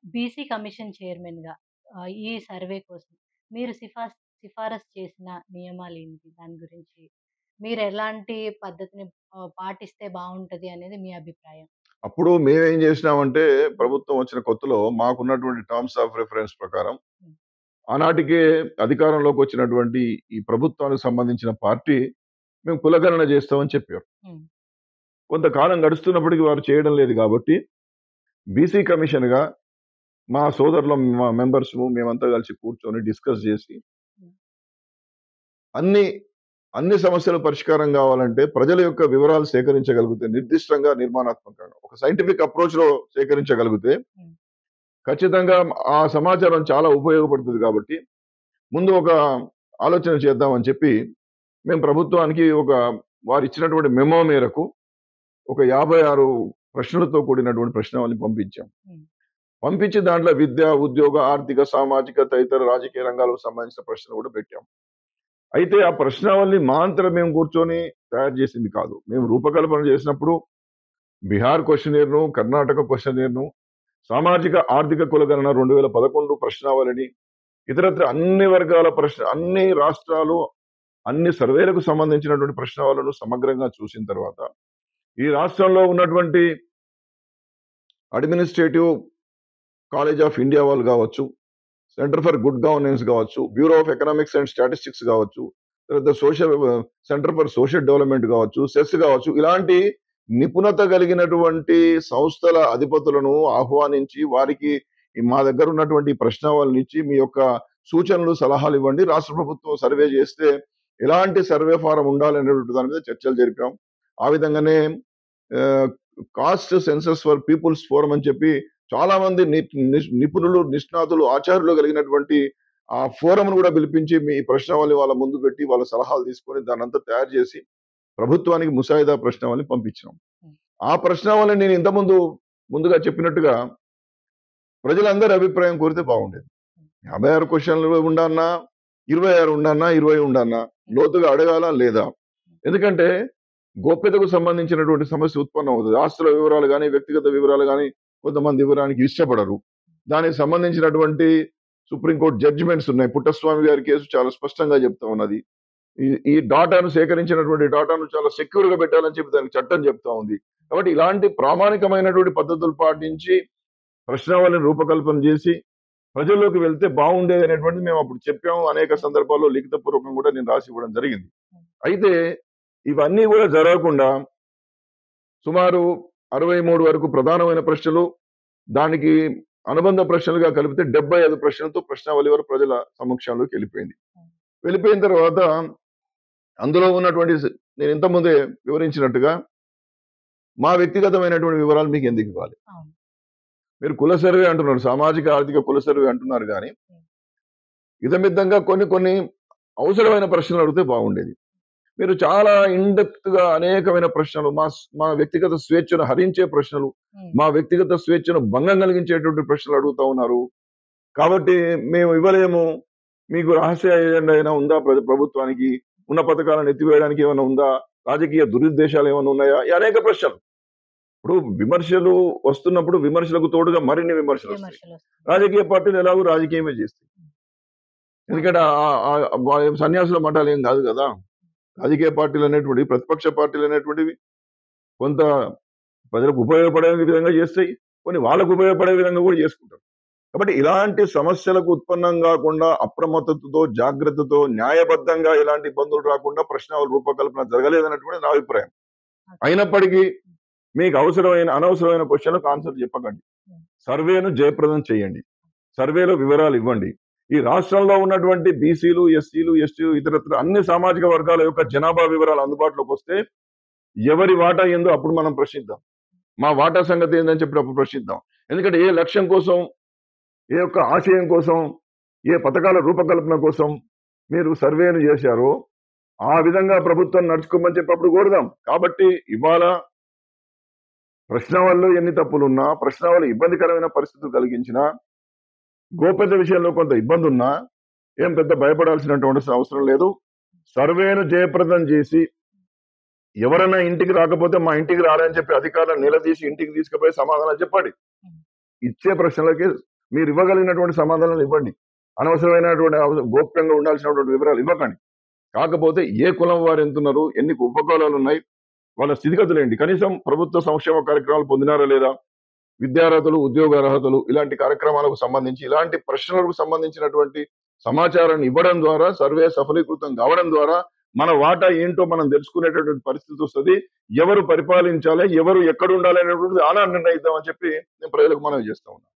BC commission చైర్మన్‌గా ఈ survey కోసం మీరు సిఫారసు చేసిన నియమాలేంటి? దాని గురించి మీరెలాంటి పద్ధతిని పాటిస్తే బావుంటది అనేది మీ అభిప్రాయం? అప్పుడు మేమేం జేసినామంటే, ప్రభుత్వం వచ్చిన కొత్తలో మాకున్నటువంటి టర్మ్స్ ఆఫ్ రిఫరెన్స్ ప్రకారం, హ్మ్. ఆనాటికే అధికారంలోకొచ్చినటువంటి ఈ ప్రభుత్వానికి సంబంధించిన పార్టీ, మేము కులగణన జేస్తామని చెప్పారు. హ్మ్. కొంతకాలం గడుస్తున్నప్పటికి వారు చేయడం లేదు గాబట్టి, బీసీ కమిషన్‌గా మా సోదరులం, మా మెంబర్సు మేమంతా కలిసి కూర్చొని డిస్కస్ జేసి, హ్మ్. అన్ని, అన్ని సమస్యలు పరిష్కారం గావాలంటే ప్రజల యొక్క వివరాలు సేకరించగలిగితే నిర్దిష్టంగా, నిర్మాణాత్మకంగా ఒక సైంటిఫిక్ అప్రోచ్‌లో సేకరించగలిగితే హ్మ్. ఖచ్చితంగా ఆ సమాచారం చాలా ఉపయోగపడుతది గాబట్టి, ముందు ఒక ఆలోచన చేద్దామని చెప్పి, మేము ప్రభుత్వానికి వారిచ్చినటువంటి మెమో మేరకు ఒక 56 ప్రశ్నలతో కూడినటువంటి ప్రశ్నావళిని పంపించాం. హ్మ్. పంపించి దాంట్లో విద్య, ఉద్యోగ, ఆర్థిక, సామాజిక తదితర రాజకీయ రంగాలకు సంబంధించిన ప్రశ్నలు కూడా పెట్టాం. అయితే ఆ ప్రశ్నావళిని మా అంతట మేము కూర్చొని తయారు చేసింది కాదు. మేము రూపకల్పన చేసినప్పుడు బీహార్ క్వెషనీర్‌ను, కర్ణాటక క్వెషనీర్‌ను, సామాజిక ఆర్థిక కులగణన 2011 ప్రశ్నావళిని, ఇతరత్ర అన్ని వర్గాల అన్ని రాష్ట్రాలు, అన్ని సర్వేలకు సంబంధించినటువంటి ప్రశ్నావళులను సమగ్రంగా చూసిన తర్వాత, ఈ రాష్ట్రంలో ఉన్నటువంటి అడ్మినిస్ట్రేటివ్ కాలేజ్ ఆఫ్ ఇండియా వాళ్ళు గావచ్చు, సెంటర్ ఫర్ గుడ్ గవర్నెన్స్ గావచ్చు, bureau of economics and statistics గావచ్చు, తర్వాత సెంటర్ ఫర్ సోషల్ డెవలప్‌మెంట్ గావచ్చు, సెస్ గావచ్చు, ఇలాంటి నిపుణత కలిగినటువంటి సంస్థల అధిపతులను ఆహ్వానించి, వారికి మా దగ్గర ఉన్నటువంటి ప్రశ్నావళినిచ్చి, మీ యొక్క సూచనలు, సలహాలు ఇవ్వండి. రాష్ట్ర ప్రభుత్వం సర్వే చేస్తే ఎలాంటి సర్వే ఫారం ఉండాలనేటువంటి దాని మీద చర్చలు జరిపాం. ఆ విధంగానే ఆహ్, caste census for people's forum అని చెప్పి చాలా మంది నిపుణులు, నిష్ణాతులు, ఆచార్యులు కలిగినటువంటి ఆ ఫోరమ్‌ను కూడా పిలిపించి మీ ప్రశ్నావళి వాళ్ళ ముందు పెట్టి వాళ్ళ సలహాలు తీసుకొని దాన్నంతా తయారు చేసి ప్రభుత్వానికి ముసాయిదా ప్రశ్నావళిని పంపించినాం. హ్మ్. ఆ ప్రశ్నావళిని నేను ముందుగా చెప్పినట్టుగా ప్రజలందరి అభిప్రాయం కోరితే బాగుండేది. 56 క్వెషన్‌లు ఉండన్నా, 26 ఉండన్నా, 20 ఉండన్నా లోతుగా అడగాలా లేదా? ఎందుకంటే గోప్యతకు సంబంధించినటువంటి సమస్య ఉత్పన్నమవుతది. ఆస్తుల వివరాలు గాని, వ్యక్తిగత వివరాలు గాని కొంతమంది ఇవ్వడానికి ఇష్టపడరు. దానికి సంబంధించినటువంటి సుప్రీంకోర్టు జడ్జిమెంట్స్ ఉన్నాయి. పుట్టస్వామి గారి కేసు చాలా స్పష్టంగా చెప్తా ఉన్నది. ఈ డాటాను సేకరించినటువంటి డాటాను చాలా సెక్యూర్‌గా పెట్టాలని చెప్పి దానికి చట్టం చెప్తా ఉంది. కాబట్టి ఇలాంటి ప్రామాణికమైనటువంటి పద్ధతులు పాటించి ప్రశ్నావళిని రూపకల్పన చేసి ప్రజల్లోకి వెళ్తే బాగుండేదనేటువంటిది మేము అప్పుడు చెప్పాము. అనేక సందర్భాల్లో లిఖితపూర్వకంగా కూడా నేను రాసి ఇవ్వడం జరిగింది. అయితే ఇవన్నీ కూడా జరగకుండా సుమారు 63 వరకు ప్రధానమైన ప్రశ్నలు, దానికి అనుబంధ ప్రశ్నలుగా కలిపితే 75 ప్రశ్నలతో ప్రశ్నావళి వరకు ప్రజల సమక్షంలోకి వెళ్ళిపోయింది. వెళ్ళిపోయిన తర్వాత అందులో ఉన్నటువంటి నేను ఇంతకుముందే వివరించినట్టుగా మా వ్యక్తిగతమైనటువంటి వివరాలు మీకు ఎందుకు ఇవ్వాలి? అవును. మీరు కుల సర్వే అంటున్నారు. సామాజిక, ఆర్థిక కుల సర్వే అంటున్నారు గానీ, ఇదమిద్దంగా కొన్ని అవసరమైన ప్రశ్నలు అడిగితే బాగుండేది. మీరు చాలా ఇన్ డెప్త్‌గా అనేకమైన ప్రశ్నలు, మా వ్యక్తిగత స్వేచ్ఛను హరించే ప్రశ్నలు, హ్మ్. మా వ్యక్తిగత స్వేచ్ఛను భంగం కలిగించేటువంటి ప్రశ్నలు అడుగుతా ఉన్నారు. కాబట్టి మేము ఇవ్వలేము. మీకు రహస్య ఎజెండా అయినా ఉందా ప్రభుత్వానికి? ఉన్న పథకాలను ఎత్తివేయడానికి ఏమైనా ఉందా? రాజకీయ దురుద్దేశాలు ఏమైనా ఉన్నాయా? ఈ అనేక ప్రశ్నలు. ఇప్పుడు విమర్శలు వస్తున్నప్పుడు విమర్శలకు తోడుగా మరిన్ని విమర్శలొస్తాయి. విమర్శలొస్తున్నాయి. రాజకీయ పార్టీలు ఎలాగో రాజకీయమే చేస్తాయి. ఎందుకంటే సన్యాసుల మఠాలేం కాదు కదా! రాజకీయ పార్టీలనేటువంటివి, ప్రతిపక్ష పార్టీలనేటువంటివి కొంత ప్రజలకు ఉపయోగపడే విధంగా చేస్తాయి. కొన్ని వాళ్ళకు ఉపయోగపడే విధంగా కూడా చేసుకుంటారు. కాబట్టి ఇలాంటి సమస్యలకు ఉత్పన్నం కాకుండా అప్రమత్తతతో, జాగ్రత్తతో, న్యాయబద్ధంగా ఎలాంటి ఇబ్బందులు రాకుండా ప్రశ్నావళి రూపకల్పన జరగలేదన్నటువంటిది నా అభిప్రాయం. అయినప్పటికీ మీకు అనవసరమైన క్వెషన్‌లకు ఆన్సర్ చెప్పకండి. సర్వేను జయప్రదం చేయండి. సర్వేలో వివరాలు ఇవ్వండి. ఈ రాష్ట్రంలో ఉన్నటువంటి బీసీలు, ఎస్సీలు, ఎస్టీలు ఇతరత్ర అన్ని సామాజిక వర్గాల యొక్క జనాభా వివరాలు అందుబాటులోకి వస్తే ఎవరి వాటా ఏందో అప్పుడు మనం ప్రశ్నిద్దాం. మా వాటా సంగతి ఏందని చెప్పి అప్పుడు ప్రశ్నిద్దాం. ఎందుకంటే ఏ లక్ష్యం కోసం, ఏ యొక్క ఆశయం కోసం, ఏ పథకాల రూపకల్పన కోసం మీరు సర్వేను చేశారో ఆ విధంగా ప్రభుత్వం నడుచుకోమని చెప్పి అప్పుడు కోరుదాం. కాబట్టి ఇవాళ ప్రశ్నావళిలో ఎన్ని తప్పులున్నా, ప్రశ్నావళి ఇబ్బందికరమైన పరిస్థితులు కలిగించినా, గోప్యత విషయంలో కొంత ఇబ్బందున్నా ఏం పెద్ద భయపడాల్సినటువంటి అవసరం లేదు. సర్వేను జయప్రదం చేసి ఎవరైనా ఇంటికి రాకపోతే మా ఇంటికి రాలని చెప్పి అధికారులను నిలదీసి ఇంటికి తీసుకుపోయి సమాధానం చెప్పండి. ఇచ్చే ప్రశ్నలకి మీరు ఇవ్వగలిగినటువంటి సమాధానాలు ఇవ్వండి. అనవసరమైనటువంటి గోప్యంగా ఉండాల్సినటువంటి వివరాలు ఇవ్వకండి. కాకపోతే ఏ కులం వారు ఎంతున్నారు, ఎన్ని ఉపకులాలు ఉన్నాయి, వాళ్ళ స్థితిగతులు ఏంటి, కనీసం ప్రభుత్వ సంక్షేమ కార్యక్రమాలు పొందినారా లేదా, విద్యార్హతలు, ఉద్యోగ అర్హతలు, ఇలాంటి కార్యక్రమాలకు సంబంధించి ఇలాంటి ప్రశ్నలకు సంబంధించినటువంటి సమాచారాన్ని ఇవ్వడం ద్వారా సర్వే సఫలీకృతం కావడం ద్వారా మన వాటా ఏంటో మనం తెలుసుకునేటటువంటి పరిస్థితి వస్తుంది. ఎవరు పరిపాలించాలి, ఎవరు ఎక్కడ ఉండాలి అనేటువంటిది ఆనా నిర్ణయిద్దామని చెప్పి నేను ప్రజలకు మనవి చేస్తా ఉన్నాను.